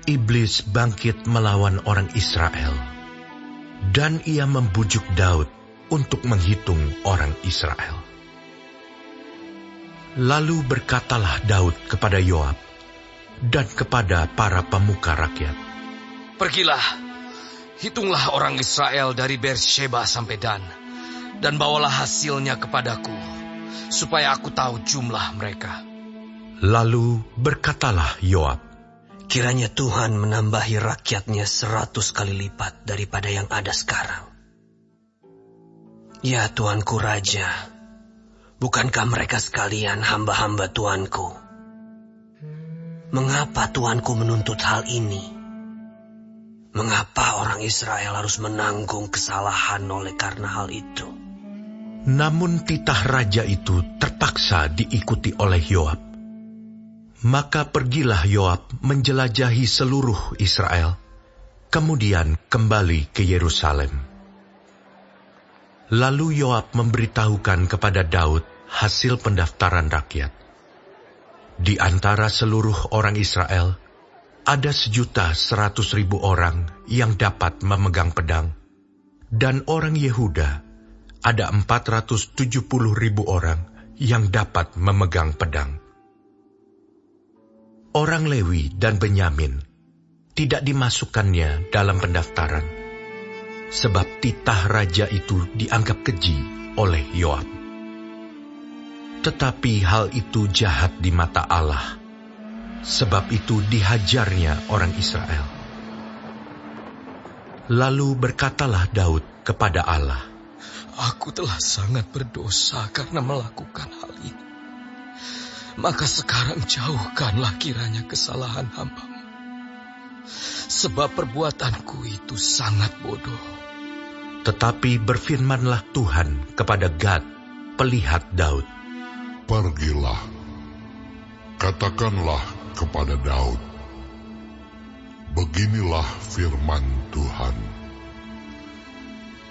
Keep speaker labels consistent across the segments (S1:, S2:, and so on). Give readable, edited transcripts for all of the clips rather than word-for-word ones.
S1: iblis bangkit melawan orang Israel, dan ia membujuk Daud untuk menghitung orang Israel. Lalu berkatalah Daud kepada Yoab dan kepada para pemuka rakyat,
S2: "Pergilah, hitunglah orang Israel dari Beersheba sampai dan bawalah hasilnya kepadaku, supaya aku tahu jumlah mereka."
S1: Lalu berkatalah Yoab,
S3: "Kiranya Tuhan menambahi rakyatnya 100 kali lipat daripada yang ada sekarang. Ya Tuanku Raja, bukankah mereka sekalian hamba-hamba Tuanku? Mengapa Tuanku menuntut hal ini? Mengapa orang Israel harus menanggung kesalahan oleh karena hal itu?"
S1: Namun titah raja itu terpaksa diikuti oleh Yoab. Maka pergilah Yoab menjelajahi seluruh Israel, kemudian kembali ke Yerusalem. Lalu Yoab memberitahukan kepada Daud hasil pendaftaran rakyat. Di antara seluruh orang Israel, ada 1.100.000 orang yang dapat memegang pedang, dan orang Yehuda ada 470.000 orang yang dapat memegang pedang. Orang Lewi dan Benyamin tidak dimasukkannya dalam pendaftaran, sebab titah raja itu dianggap keji oleh Yoab. Tetapi hal itu jahat di mata Allah, sebab itu dihajarnya orang Israel. Lalu berkatalah Daud kepada Allah,
S2: "Aku telah sangat berdosa karena melakukan hal ini. Maka sekarang jauhkanlah kiranya kesalahan hamba-Mu, sebab perbuatanku itu sangat bodoh."
S1: Tetapi berfirmanlah Tuhan kepada Gad, pelihat Daud,
S4: "Pergilah, katakanlah kepada Daud, beginilah firman Tuhan.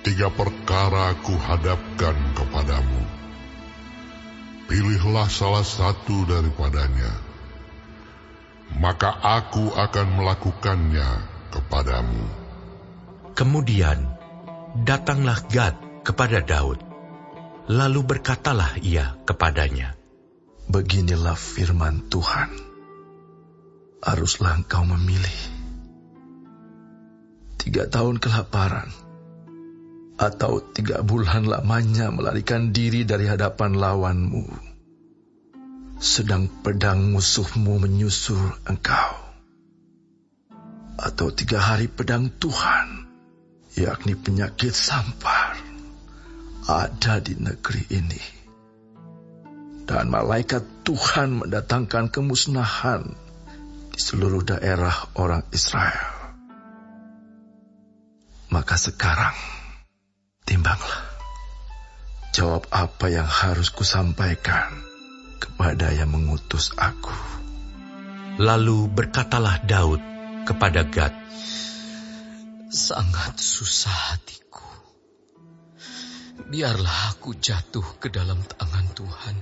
S4: 3 perkara kuhadapkan kepadamu. Pilihlah salah satu daripadanya, maka aku akan melakukannya kepadamu."
S1: Kemudian datanglah Gad kepada Daud, lalu berkatalah ia kepadanya,
S5: "Beginilah firman Tuhan, haruslah engkau memilih 3 tahun kelaparan, atau 3 bulan lamanya melarikan diri dari hadapan lawanmu, sedang pedang musuhmu menyusul engkau, atau 3 hari pedang Tuhan, yakni penyakit sampar, ada di negeri ini, dan malaikat Tuhan mendatangkan kemusnahan di seluruh daerah orang Israel. Maka sekarang timbanglah, jawab apa yang harus kusampaikan kepada yang mengutus aku."
S1: Lalu berkatalah Daud kepada Gad,
S2: "Sangat susah hatiku. Biarlah aku jatuh ke dalam tangan Tuhan,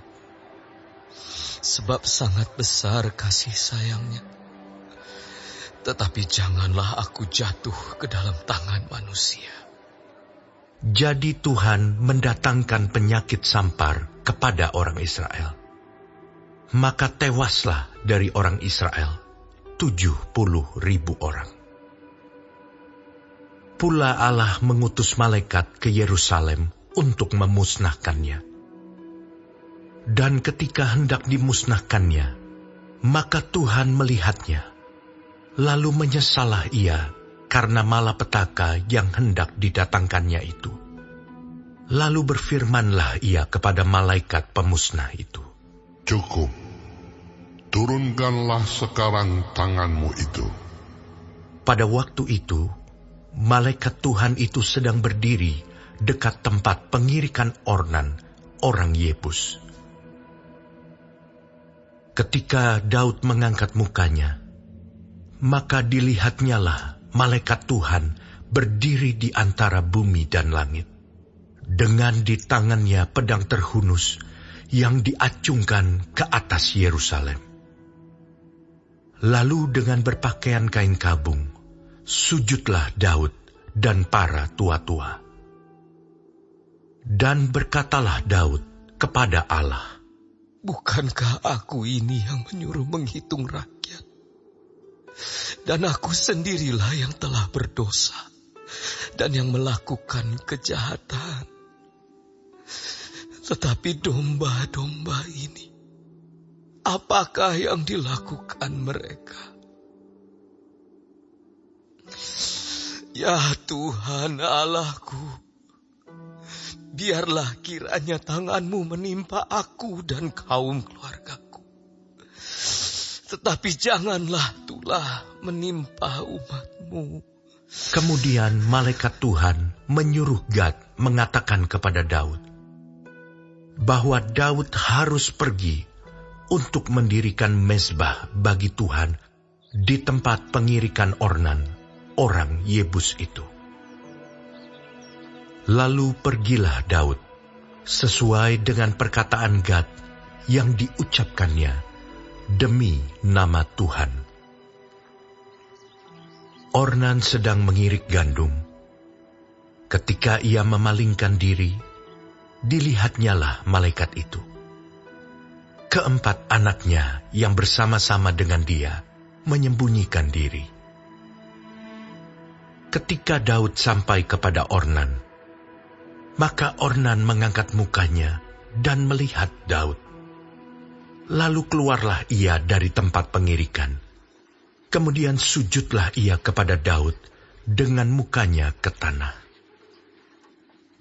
S2: sebab sangat besar kasih sayangnya. Tetapi janganlah aku jatuh ke dalam tangan manusia."
S1: Jadi Tuhan mendatangkan penyakit sampar kepada orang Israel. Maka tewaslah dari orang Israel 70.000 orang. Pula Allah mengutus malaikat ke Yerusalem untuk memusnahkannya. Dan ketika hendak dimusnahkannya, maka Tuhan melihatnya, lalu menyesallah ia karena malapetaka yang hendak didatangkannya itu. Lalu berfirmanlah ia kepada malaikat pemusnah itu,
S4: "Cukup, turunkanlah sekarang tanganmu itu."
S1: Pada waktu itu, malaikat Tuhan itu sedang berdiri dekat tempat pengirikan Ornan, orang Yebus. Ketika Daud mengangkat mukanya, maka dilihatnyalah malaikat Tuhan berdiri di antara bumi dan langit, dengan di tangannya pedang terhunus yang diacungkan ke atas Yerusalem. Lalu dengan berpakaian kain kabung, sujudlah Daud dan para tua-tua. Dan berkatalah Daud kepada Allah,
S2: bukankah aku ini yang menyuruh menghitung rakyat? Dan aku sendirilah yang telah berdosa dan yang melakukan kejahatan. Tetapi domba-domba ini, apakah yang dilakukan mereka? Ya Tuhan Allahku, biarlah kiranya tangan-Mu menimpa aku dan kaum keluargaku. Tetapi janganlah tulah menimpa umat-Mu.
S1: Kemudian malaikat Tuhan menyuruh Gad mengatakan kepada Daud bahwa Daud harus pergi untuk mendirikan mezbah bagi Tuhan di tempat pengirikan Ornan, orang Yebus itu. Lalu pergilah Daud sesuai dengan perkataan Gad yang diucapkannya demi nama Tuhan. Ornan sedang mengirik gandum. Ketika ia memalingkan diri, dilihatnyalah malaikat itu. Keempat anaknya yang bersama-sama dengan dia menyembunyikan diri. Ketika Daud sampai kepada Ornan, maka Ornan mengangkat mukanya dan melihat Daud. Lalu keluarlah ia dari tempat pengirikan. Kemudian sujudlah ia kepada Daud dengan mukanya ke tanah.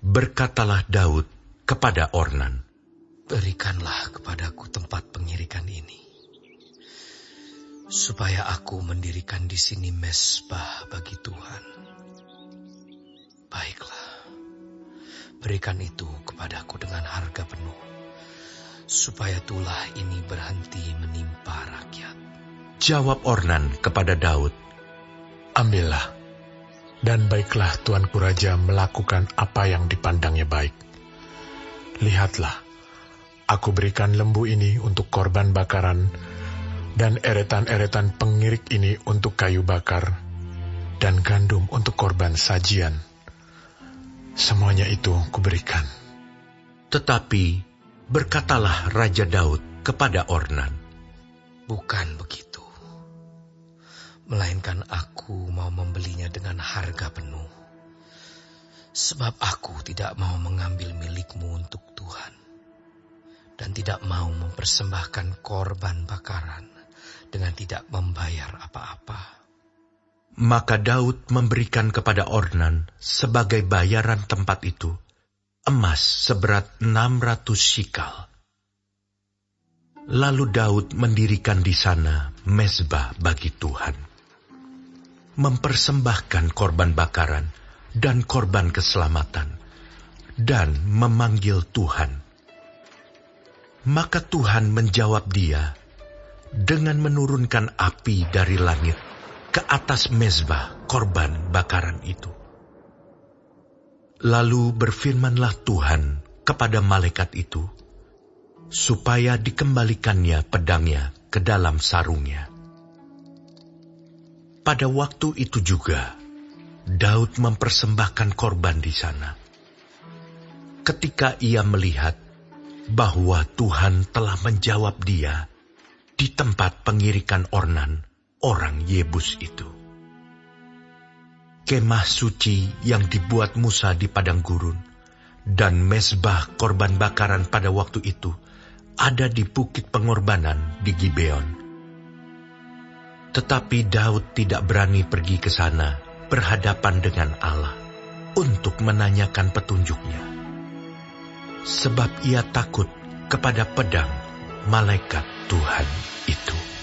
S1: Berkatalah Daud kepada Ornan,
S2: berikanlah kepadaku tempat pengirikan ini, supaya aku mendirikan di sini mezbah bagi Tuhan. Baiklah, berikan itu kepadaku dengan harga penuh, supaya tulah ini berhenti menimpa rakyat.
S1: Jawab Ornan kepada Daud,
S6: ambillah, dan baiklah tuanku raja melakukan apa yang dipandangnya baik. Lihatlah, aku berikan lembu ini untuk korban bakaran, dan eretan-eretan pengirik ini untuk kayu bakar, dan gandum untuk korban sajian. Semuanya itu kuberikan.
S1: Tetapi berkatalah Raja Daud kepada Ornan,
S2: bukan begitu. Melainkan aku mau membelinya dengan harga penuh. Sebab aku tidak mau mengambil milikmu untuk Tuhan. Dan tidak mau mempersembahkan korban bakaran dengan tidak membayar apa-apa.
S1: Maka Daud memberikan kepada Ornan sebagai bayaran tempat itu emas seberat 600 shikal. Lalu Daud mendirikan di sana mezbah bagi Tuhan, mempersembahkan korban bakaran dan korban keselamatan, dan memanggil Tuhan. Maka Tuhan menjawab dia dengan menurunkan api dari langit ke atas mezbah korban bakaran itu. Lalu berfirmanlah Tuhan kepada malaikat itu, supaya dikembalikannya pedangnya ke dalam sarungnya. Pada waktu itu juga, Daud mempersembahkan korban di sana. Ketika ia melihat bahwa Tuhan telah menjawab dia di tempat pengirikan Ornan, orang Yebus itu. Kemah suci yang dibuat Musa di padang gurun dan mezbah korban bakaran pada waktu itu ada di bukit pengorbanan di Gibeon. Tetapi Daud tidak berani pergi ke sana berhadapan dengan Allah untuk menanyakan petunjuknya, sebab ia takut kepada pedang malaikat Tuhan itu.